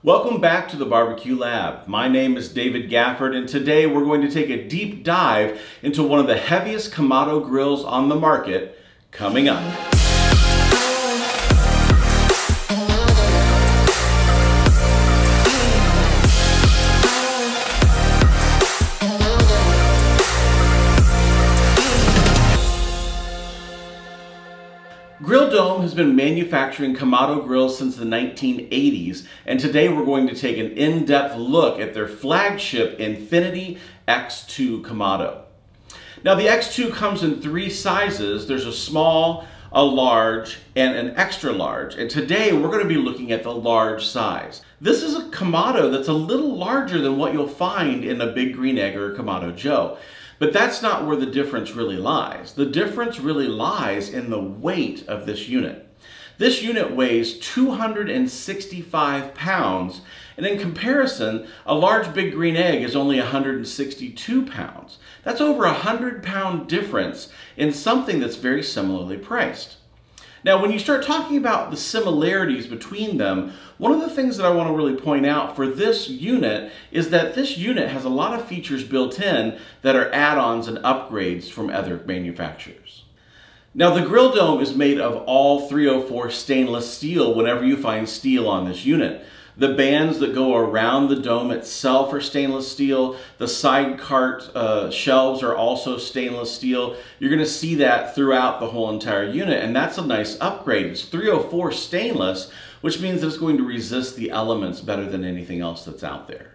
Welcome back to the Barbecue Lab. My name is David Gafford, and today we're going to take a deep dive into one of the heaviest Kamado grills on the market coming up. Grill Dome has been manufacturing Kamado grills since the 1980s, and today we're going to take an in-depth look at their flagship Infinity X2 Kamado. Now the X2 comes in three sizes. There's a small, a large, and an extra large, and today we're going to be looking at the large size. This is a Kamado that's a little larger than what you'll find in a Big Green Egg or Kamado Joe. But that's not where the difference really lies. The difference really lies in the weight of this unit. This unit weighs 265 pounds, and in comparison, a large Big Green Egg is only 162 pounds. That's over a 100-pound difference in something that's very similarly priced. Now, when you start talking about the similarities between them, one of the things that I want to really point out for this unit is that this unit has a lot of features built in that are add-ons and upgrades from other manufacturers. Now, the Grill Dome is made of all 304 stainless steel whenever you find steel on this unit. The bands that go around the dome itself are stainless steel. The side cart shelves are also stainless steel. You're going to see that throughout the whole entire unit, and that's a nice upgrade. It's 304 stainless, which means that it's going to resist the elements better than anything else that's out there.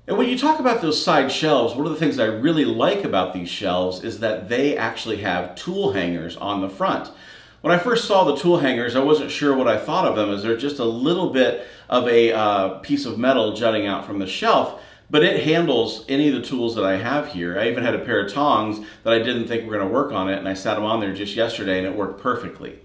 And when you talk about those side shelves, one of the things I really like about these shelves is that they actually have tool hangers on the front. When I first saw the tool hangers, I wasn't sure what I thought of them, as they're just a little bit of a piece of metal jutting out from the shelf, but it handles any of the tools that I have here. I even had a pair of tongs that I didn't think were going to work on it, and I sat them on there just yesterday and it worked perfectly.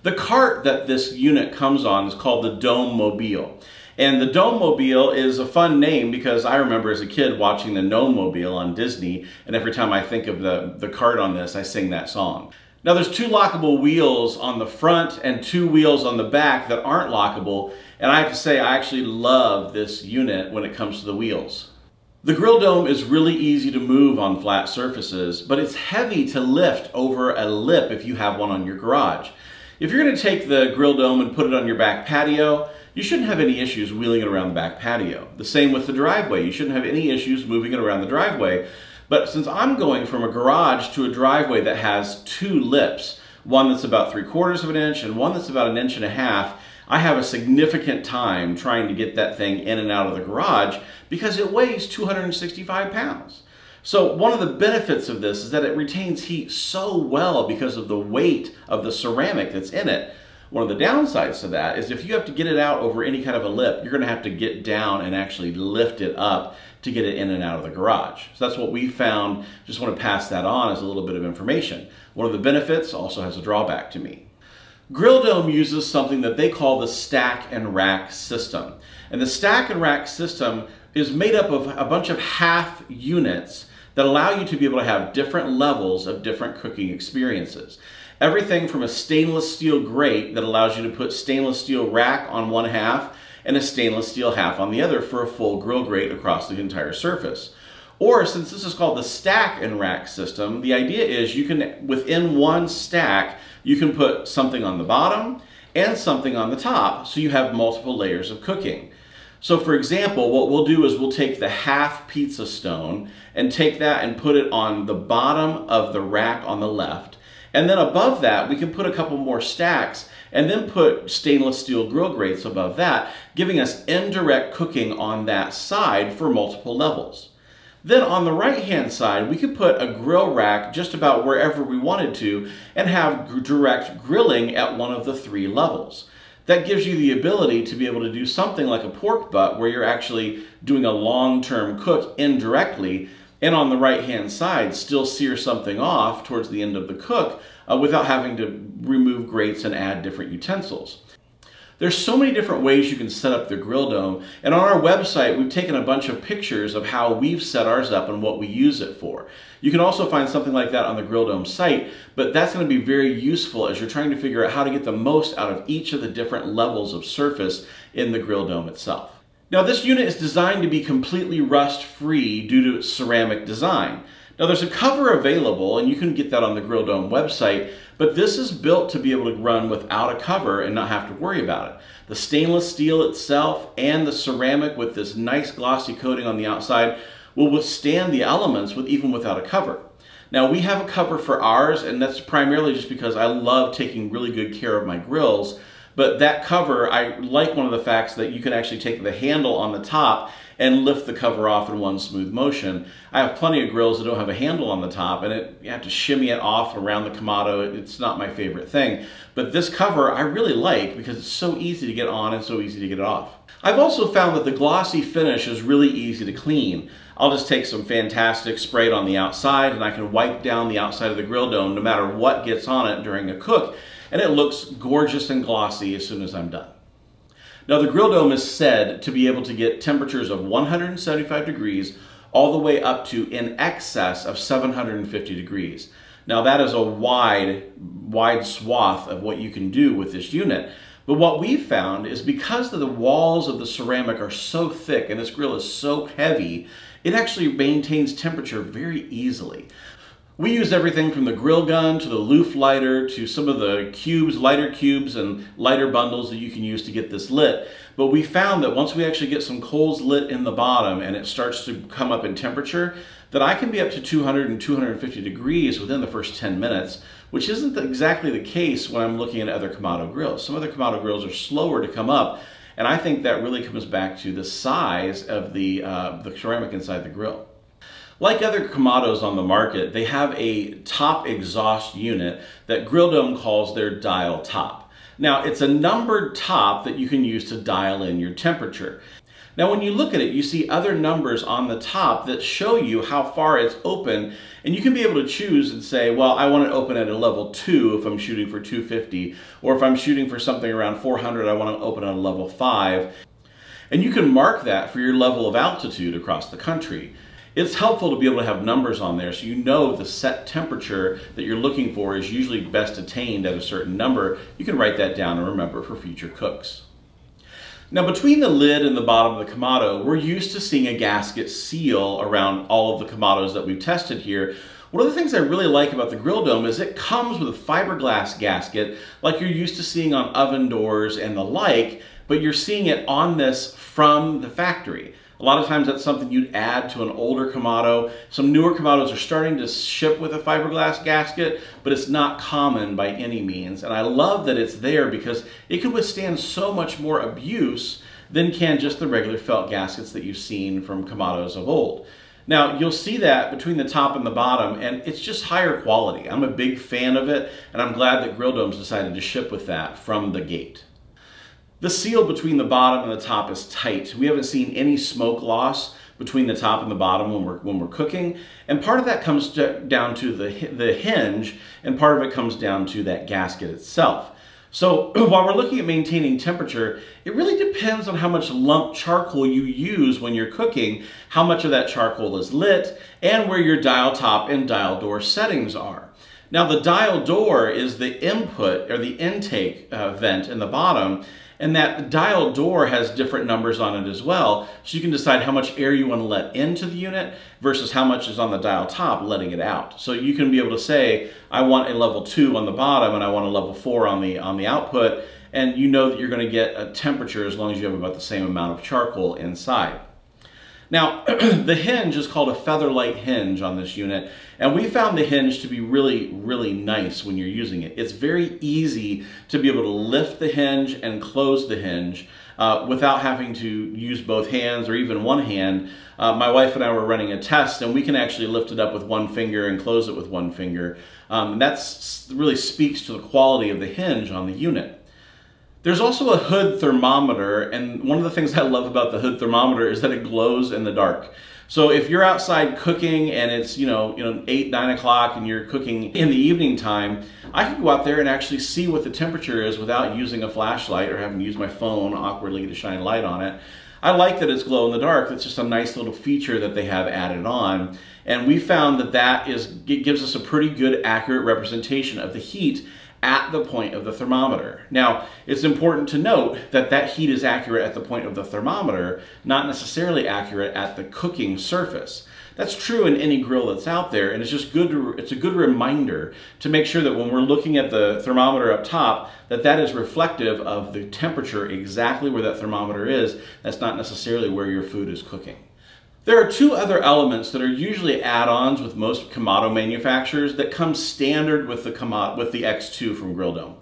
The cart that this unit comes on is called the Dome Mobile. And the Dome Mobile is a fun name because I remember as a kid watching the Gnome Mobile on Disney, and every time I think of the cart on this, I sing that song. Now there's two lockable wheels on the front and two wheels on the back that aren't lockable, and I have to say I actually love this unit when it comes to the wheels. The Grill Dome is really easy to move on flat surfaces, but it's heavy to lift over a lip if you have one on your garage. If you're going to take the Grill Dome and put it on your back patio, you shouldn't have any issues wheeling it around the back patio. The same with the driveway. You shouldn't have any issues moving it around the driveway. But since I'm going from a garage to a driveway that has two lips, one that's about 3/4 of an inch and one that's about 1.5 inches, I have a significant time trying to get that thing in and out of the garage because it weighs 265 pounds. So one of the benefits of this is that it retains heat so well because of the weight of the ceramic that's in it. One of the downsides to that is if you have to get it out over any kind of a lip, you're going to have to get down and actually lift it up to get it in and out of the garage. So that's what we found. Just want to pass that on as a little bit of information. One of the benefits also has a drawback to me. Grill Dome uses something that they call the stack and rack system. And the stack and rack system is made up of a bunch of half units that allow you to be able to have different levels of different cooking experiences. Everything from a stainless steel grate that allows you to put stainless steel rack on one half and a stainless steel half on the other for a full grill grate across the entire surface. Or since this is called the stack and rack system, the idea is you can, within one stack, you can put something on the bottom and something on the top, so you have multiple layers of cooking. So for example, what we'll do is we'll take the half pizza stone and take that and put it on the bottom of the rack on the left. And then above that, we can put a couple more stacks and then put stainless steel grill grates above that, giving us indirect cooking on that side for multiple levels. Then on the right-hand side, we could put a grill rack just about wherever we wanted to and have direct grilling at one of the three levels. That gives you the ability to be able to do something like a pork butt where you're actually doing a long-term cook indirectly, and on the right-hand side still sear something off towards the end of the cook without having to remove grates and add different utensils. There's so many different ways you can set up the Grill Dome, and on our website we've taken a bunch of pictures of how we've set ours up and what we use it for. You can also find something like that on the Grill Dome site, but that's going to be very useful as you're trying to figure out how to get the most out of each of the different levels of surface in the grill dome itself. Now this unit is designed to be completely rust-free due to its ceramic design. Now there's a cover available, and you can get that on the Grill Dome website, but this is built to be able to run without a cover and not have to worry about it. The stainless steel itself and the ceramic with this nice glossy coating on the outside will withstand the elements even without a cover. Now we have a cover for ours, and that's primarily just because I love taking really good care of my grills. But that cover, I like one of the facts that you can actually take the handle on the top and lift the cover off in one smooth motion. I have plenty of grills that don't have a handle on the top, and you have to shimmy it off around the Kamado. It's not my favorite thing. But this cover I really like because it's so easy to get on and so easy to get it off. I've also found that the glossy finish is really easy to clean. I'll just take some fantastic spray it on the outside, and I can wipe down the outside of the grill dome no matter what gets on it during a cook, and it looks gorgeous and glossy as soon as I'm done. Now the grill dome is said to be able to get temperatures of 175 degrees all the way up to in excess of 750 degrees. Now that is a wide swath of what you can do with this unit. But what we've found is because the walls of the ceramic are so thick and this grill is so heavy, it actually maintains temperature very easily. We use everything from the grill gun to the loop lighter to some of the cubes, lighter cubes and lighter bundles that you can use to get this lit. But we found that once we actually get some coals lit in the bottom and it starts to come up in temperature, that I can be up to 200 and 250 degrees within the first 10 minutes, which isn't exactly the case when I'm looking at other Kamado grills. Some other Kamado grills are slower to come up, and I think that really comes back to the size of the ceramic inside the grill. Like other Kamados on the market, they have a top exhaust unit that Grill Dome calls their dial top. Now, it's a numbered top that you can use to dial in your temperature. Now, when you look at it, you see other numbers on the top that show you how far it's open, and you can be able to choose and say, well, I want it open at a level 2 if I'm shooting for 250, or if I'm shooting for something around 400, I want to open at a level 5. And you can mark that for your level of altitude across the country. It's helpful to be able to have numbers on there so you know the set temperature that you're looking for is usually best attained at a certain number. You can write that down and remember for future cooks. Now, between the lid and the bottom of the Kamado, we're used to seeing a gasket seal around all of the Kamados that we've tested here. One of the things I really like about the Grill Dome is it comes with a fiberglass gasket like you're used to seeing on oven doors and the like, but you're seeing it on this from the factory. A lot of times that's something you'd add to an older Kamado. Some newer Kamados are starting to ship with a fiberglass gasket, but it's not common by any means. And I love that it's there because it can withstand so much more abuse than can just the regular felt gaskets that you've seen from Kamados of old. Now, you'll see that between the top and the bottom, and it's just higher quality. I'm a big fan of it, and I'm glad that Grill Dome's decided to ship with that from the gate. The seal between the bottom and the top is tight. We haven't seen any smoke loss between the top and the bottom when we're cooking, and part of that comes down to the hinge, and part of it comes down to that gasket itself. So while we're looking at maintaining temperature, it really depends on how much lump charcoal you use when you're cooking, how much of that charcoal is lit, and where your dial top and dial door settings are. Now, the dial door is the input or the intake vent in the bottom, and that dial door has different numbers on it as well, so you can decide how much air you want to let into the unit versus how much is on the dial top letting it out. So you can be able to say, I want a level 2 on the bottom and I want a level 4 on the output, and you know that you're going to get a temperature as long as you have about the same amount of charcoal inside. Now, the hinge is called a featherlight hinge on this unit, and we found the hinge to be really, really nice when you're using it. It's very easy to be able to lift the hinge and close the hinge without having to use both hands or even one hand. My wife and I were running a test, and we can actually lift it up with one finger and close it with one finger. That really speaks to the quality of the hinge on the unit. There's also a hood thermometer, and one of the things I love about the hood thermometer is that it glows in the dark. So if you're outside cooking and it's 8, 9 o'clock and you're cooking in the evening time, I can go out there and actually see what the temperature is without using a flashlight or having to use my phone awkwardly to shine light on it. I like that it's glow in the dark. It's just a nice little feature that they have added on. And we found that it gives us a pretty good accurate representation of the heat at the point of the thermometer. Now, it's important to note that that heat is accurate at the point of the thermometer, not necessarily accurate at the cooking surface. That's true in any grill that's out there, and it's just it's a good reminder to make sure that when we're looking at the thermometer up top, that is reflective of the temperature exactly where that thermometer is. That's not necessarily where your food is cooking. There are two other elements that are usually add-ons with most Kamado manufacturers that come standard with the X2 from Grill Dome.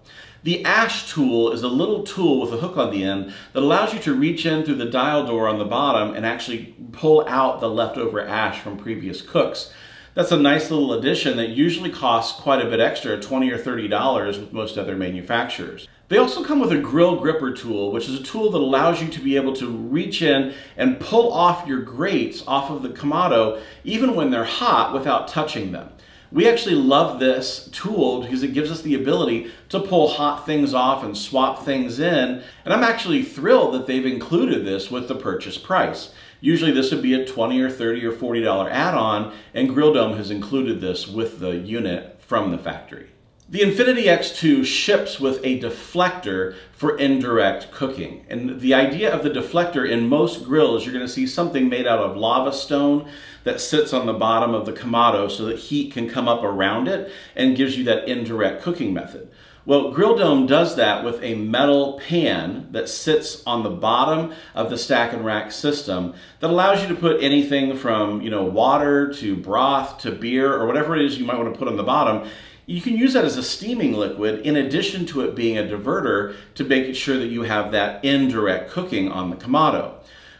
The ash tool is a little tool with a hook on the end that allows you to reach in through the dial door on the bottom and actually pull out the leftover ash from previous cooks. That's a nice little addition that usually costs quite a bit extra, $20 or $30 with most other manufacturers. They also come with a grill gripper tool, which is a tool that allows you to be able to reach in and pull off your grates off of the Kamado even when they're hot without touching them. We actually love this tool because it gives us the ability to pull hot things off and swap things in. And I'm actually thrilled that they've included this with the purchase price. Usually this would be a $20 or $30 or $40 add-on, and Grill Dome has included this with the unit from the factory. The Infinity X2 ships with a deflector for indirect cooking. And the idea of the deflector in most grills, you're going to see something made out of lava stone that sits on the bottom of the Kamado so that heat can come up around it and gives you that indirect cooking method. Well, Grill Dome does that with a metal pan that sits on the bottom of the stack and rack system that allows you to put anything from, water to broth to beer or whatever it is you might want to put on the bottom. You can use that as a steaming liquid in addition to it being a diverter to make sure that you have that indirect cooking on the Kamado.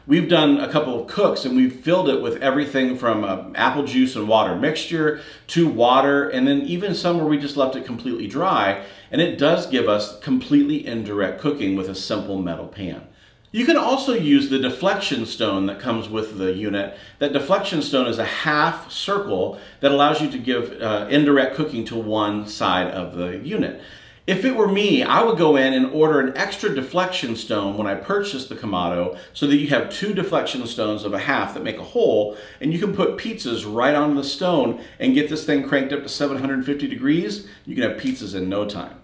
We've done a couple of cooks and we've filled it with everything from apple juice and water mixture to water, and then even some where we just left it completely dry, and it does give us completely indirect cooking with a simple metal pan. You can also use the deflection stone that comes with the unit. That deflection stone is a half circle that allows you to give indirect cooking to one side of the unit. If it were me, I would go in and order an extra deflection stone when I purchase the Kamado so that you have two deflection stones of a half that make a hole, and you can put pizzas right on the stone and get this thing cranked up to 750 degrees. You can have pizzas in no time.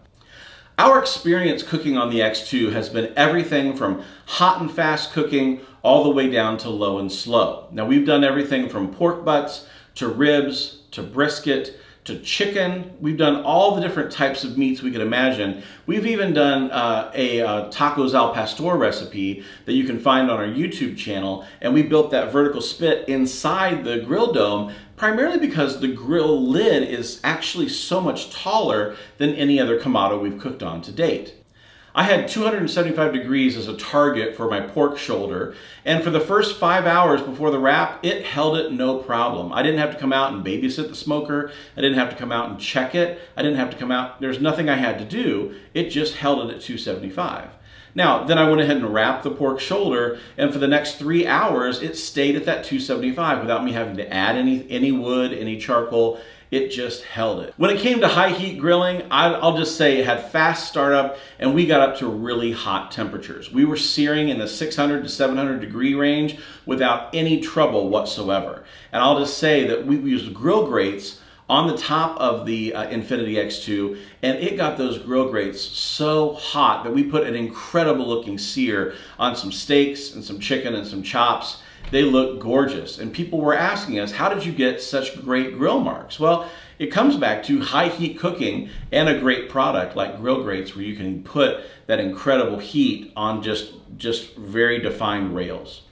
Our experience cooking on the X2 has been everything from hot and fast cooking all the way down to low and slow. Now, we've done everything from pork butts to ribs to brisket to chicken. We've done all the different types of meats we could imagine. We've even done a tacos al pastor recipe that you can find on our YouTube channel, and we built that vertical spit inside the Grill Dome primarily because the grill lid is actually so much taller than any other Kamado we've cooked on to date. I had 275 degrees as a target for my pork shoulder, and for the first 5 hours before the wrap, it held it no problem. I didn't have to come out and babysit the smoker. I didn't have to come out and check it. I didn't have to come out. There's nothing I had to do. It just held it at 275. Now, then I went ahead and wrapped the pork shoulder, and for the next 3 hours, it stayed at that 275 without me having to add any wood, any charcoal. It just held it. When it came to high heat grilling, I'll just say it had fast startup, and we got up to really hot temperatures. We were searing in the 600 to 700 degree range without any trouble whatsoever. And I'll just say that we used grill grates on the top of the Infinity X2, and it got those grill grates so hot that we put an incredible looking sear on some steaks and some chicken and some chops. They look gorgeous, and people were asking us, how did you get such great grill marks? Well, it comes back to high heat cooking and a great product like grill grates where you can put that incredible heat on just very defined rails.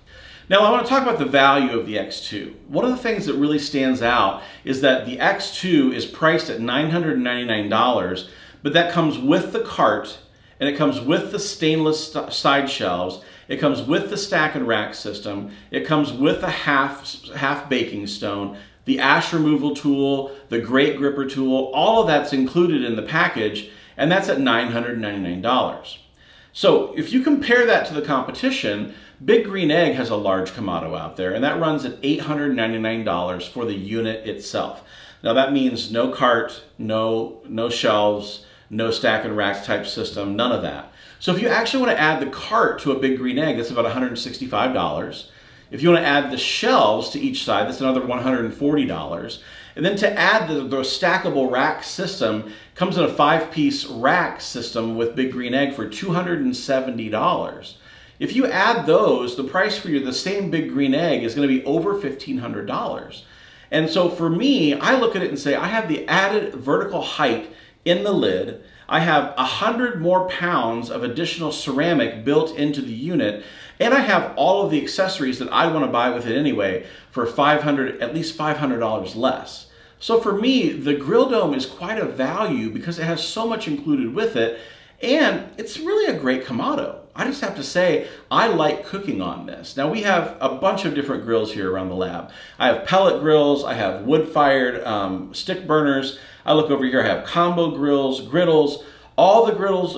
Now, I want to talk about the value of the X2. One of the things that really stands out is that the X2 is priced at $999, but that comes with the cart, and it comes with the stainless side shelves. It comes with the stack and rack system. It comes with a half baking stone, the ash removal tool, the grate gripper tool. All of that's included in the package, and that's at $999. So if you compare that to the competition, Big Green Egg has a large Kamado out there, and that runs at $899 for the unit itself. Now that means no cart, no shelves, no stack and rack type system, none of that. So if you actually want to add the cart to a Big Green Egg, that's about $165. If you want to add the shelves to each side, that's another $140. And then to add the stackable rack system, comes in a 5-piece rack system with Big Green Egg for $270. If you add those, the price for the same Big Green Egg is going to be over $1,500. And so for me, I look at it and say, I have the added vertical height in the lid. I have 100 more pounds of additional ceramic built into the unit, and I have all of the accessories that I want to buy with it anyway for at least $500 less. So for me, the Grill Dome is quite a value because it has so much included with it, and it's really a great Kamado. I just have to say, I like cooking on this. Now we have a bunch of different grills here around the lab. I have pellet grills, I have wood-fired stick burners. I look over here, I have combo grills, griddles, all the griddles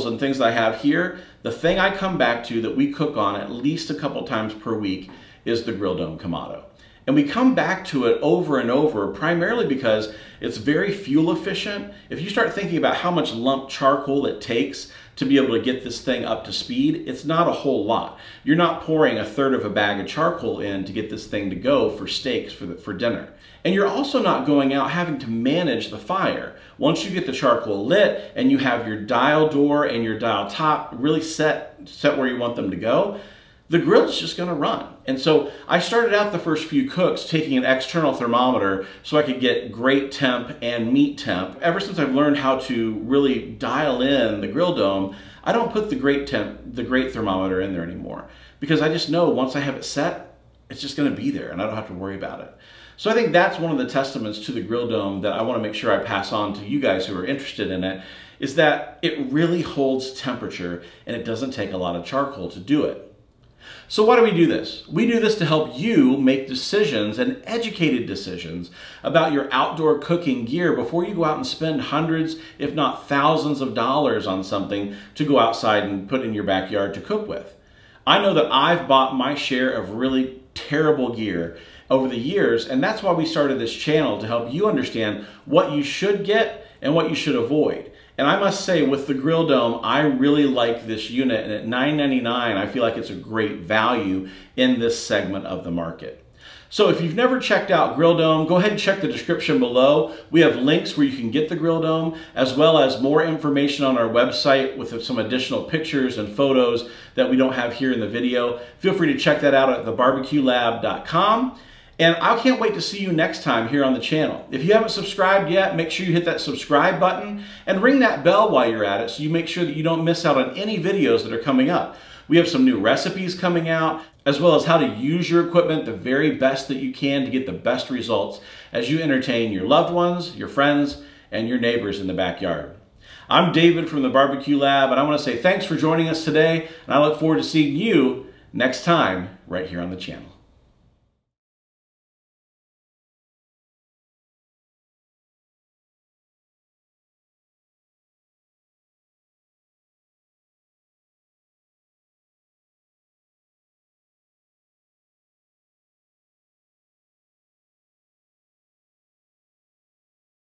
and things that I have here. The thing I come back to that we cook on at least a couple times per week is the Grill Dome Kamado. And we come back to it over and over, primarily because it's very fuel efficient. If you start thinking about how much lump charcoal it takes to be able to get this thing up to speed, it's not a whole lot. You're not pouring 1/3 of a bag of charcoal in to get this thing to go for steaks for dinner. And you're also not going out having to manage the fire. Once you get the charcoal lit and you have your dial door and your dial top really set where you want them to go, the grill's just gonna run. And so I started out the first few cooks taking an external thermometer so I could get great temp and meat temp. Ever since I've learned how to really dial in the Grill Dome, I don't put the great thermometer in there anymore, because I just know once I have it set, it's just gonna be there and I don't have to worry about it. So I think that's one of the testaments to the Grill Dome that I wanna make sure I pass on to you guys who are interested in it, is that it really holds temperature and it doesn't take a lot of charcoal to do it. So why do we do this? We do this to help you make decisions, and educated decisions, about your outdoor cooking gear before you go out and spend hundreds, if not thousands of dollars on something to go outside and put in your backyard to cook with. I know that I've bought my share of really terrible gear over the years, and that's why we started this channel, to help you understand what you should get and what you should avoid. And I must say, with the Grill Dome, I really like this unit, and at $9.99, I feel like it's a great value in this segment of the market. So if you've never checked out Grill Dome, go ahead and check the description below. We have links where you can get the Grill Dome, as well as more information on our website with some additional pictures and photos that we don't have here in the video. Feel free to check that out at thebarbecuelab.com. And I can't wait to see you next time here on the channel. If you haven't subscribed yet, make sure you hit that subscribe button and ring that bell while you're at it, so you make sure that you don't miss out on any videos that are coming up. We have some new recipes coming out, as well as how to use your equipment the very best that you can to get the best results as you entertain your loved ones, your friends, and your neighbors in the backyard. I'm David from the Barbecue Lab, and I want to say thanks for joining us today, and I look forward to seeing you next time right here on the channel.